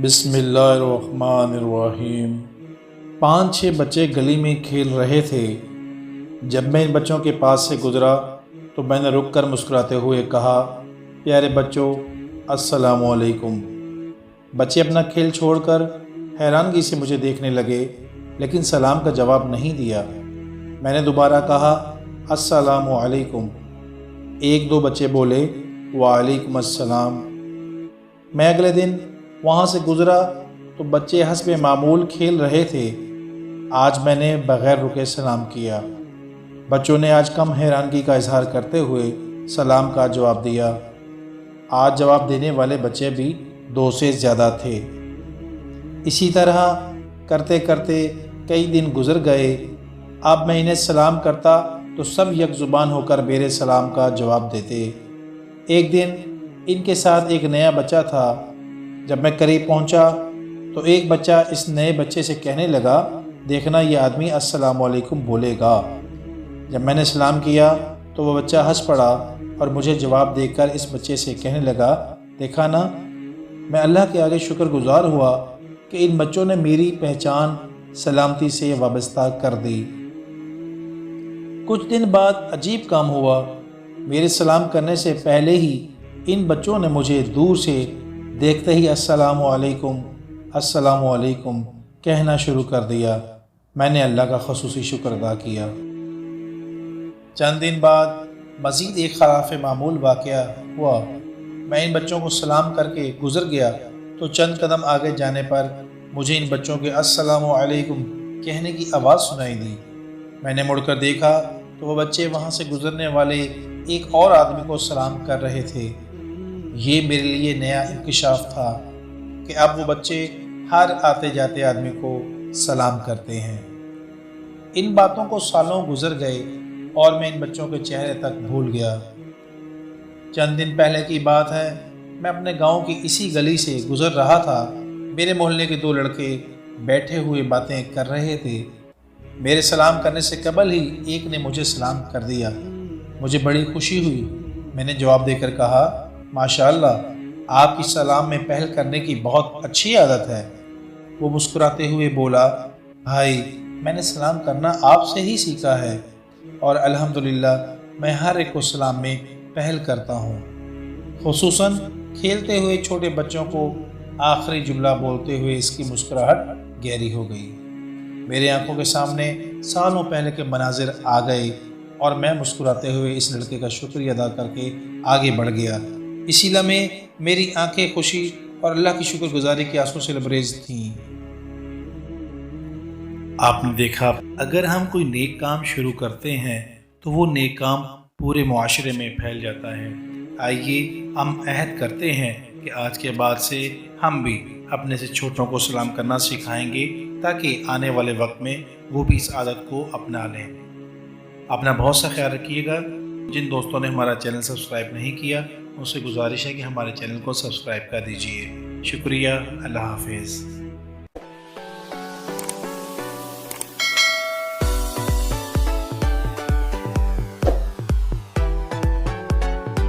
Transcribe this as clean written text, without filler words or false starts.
بسم اللہ الرحمن الرحیم۔ 5-6 بچے گلی میں کھیل رہے تھے۔ جب میں ان بچوں کے پاس سے گزرا تو میں نے رک کر مسکراتے ہوئے کہا، پیارے بچوں السلام علیکم۔ بچے اپنا کھیل چھوڑ کر حیرانگی سے مجھے دیکھنے لگے، لیکن سلام کا جواب نہیں دیا۔ میں نے دوبارہ کہا السلام علیکم۔ 1-2 بچے بولے وعلیکم السلام۔ میں اگلے دن وہاں سے گزرا تو بچے حسب معمول کھیل رہے تھے۔ آج میں نے بغیر رکے سلام کیا۔ بچوں نے آج کم حیرانگی کا اظہار کرتے ہوئے سلام کا جواب دیا۔ آج جواب دینے والے بچے بھی 2 سے زیادہ تھے۔ اسی طرح کرتے کرتے کئی دن گزر گئے۔ اب میں انہیں سلام کرتا تو سب یک زبان ہو کر میرے سلام کا جواب دیتے۔ ایک دن ان کے ساتھ ایک نیا بچہ تھا۔ جب میں قریب پہنچا تو ایک بچہ اس نئے بچے سے کہنے لگا، دیکھنا یہ آدمی السلام علیکم بولے گا۔ جب میں نے سلام کیا تو وہ بچہ ہنس پڑا اور مجھے جواب دے کر اس بچے سے کہنے لگا، دیکھا نا، میں اللہ کے آگے شکر گزار ہوا کہ ان بچوں نے میری پہچان سلامتی سے وابستہ کر دی۔ کچھ دن بعد عجیب کام ہوا۔ میرے سلام کرنے سے پہلے ہی ان بچوں نے مجھے دور سے دیکھتے ہی السلام علیکم کہنا شروع کر دیا۔ میں نے اللہ کا خصوصی شکر ادا کیا۔ چند دن بعد مزید ایک خلاف معمول واقعہ ہوا۔ میں ان بچوں کو سلام کر کے گزر گیا تو چند قدم آگے جانے پر مجھے ان بچوں کے السلام علیکم کہنے کی آواز سنائی دی۔ میں نے مڑ کر دیکھا تو وہ بچے وہاں سے گزرنے والے ایک اور آدمی کو سلام کر رہے تھے۔ یہ میرے لیے نیا انکشاف تھا کہ اب وہ بچے ہر آتے جاتے آدمی کو سلام کرتے ہیں۔ ان باتوں کو سالوں گزر گئے اور میں ان بچوں کے چہرے تک بھول گیا۔ چند دن پہلے کی بات ہے، میں اپنے گاؤں کی اسی گلی سے گزر رہا تھا۔ میرے محلے کے 2 لڑکے بیٹھے ہوئے باتیں کر رہے تھے۔ میرے سلام کرنے سے قبل ہی ایک نے مجھے سلام کر دیا۔ مجھے بڑی خوشی ہوئی۔ میں نے جواب دے کر کہا، ماشاءاللہ، آپ کی سلام میں پہل کرنے کی بہت اچھی عادت ہے۔ وہ مسکراتے ہوئے بولا، بھائی، میں نے سلام کرنا آپ سے ہی سیکھا ہے اور الحمدللہ میں ہر ایک کو سلام میں پہل کرتا ہوں۔ خصوصاً کھیلتے ہوئے چھوٹے بچوں کو آخری جملہ بولتے ہوئے اس کی مسکراہٹ گہری ہو گئی۔ میرے آنکھوں کے سامنے سالوں پہلے کے مناظر آ گئے اور میں مسکراتے ہوئے اس لڑکے کا شکریہ ادا کر کے آگے بڑھ گیا۔ اسی لمحے میری آنکھیں خوشی اور اللہ کی شکر گزاری کے آنسوں سے لبریز تھیں۔ آپ نے دیکھا، اگر ہم کوئی نیک کام شروع کرتے ہیں تو وہ نیک کام پورے معاشرے میں پھیل جاتا ہے۔ آئیے ہم عہد کرتے ہیں کہ آج کے بعد سے ہم بھی اپنے سے چھوٹوں کو سلام کرنا سکھائیں گے تاکہ آنے والے وقت میں وہ بھی اس عادت کو اپنا لیں۔ اپنا بہت سا خیال رکھیے گا۔ جن دوستوں نے ہمارا چینل سبسکرائب نہیں کیا، ان سے گزارش ہے کہ ہمارے چینل کو سبسکرائب کر دیجیے۔ شکریہ۔ اللہ حافظ۔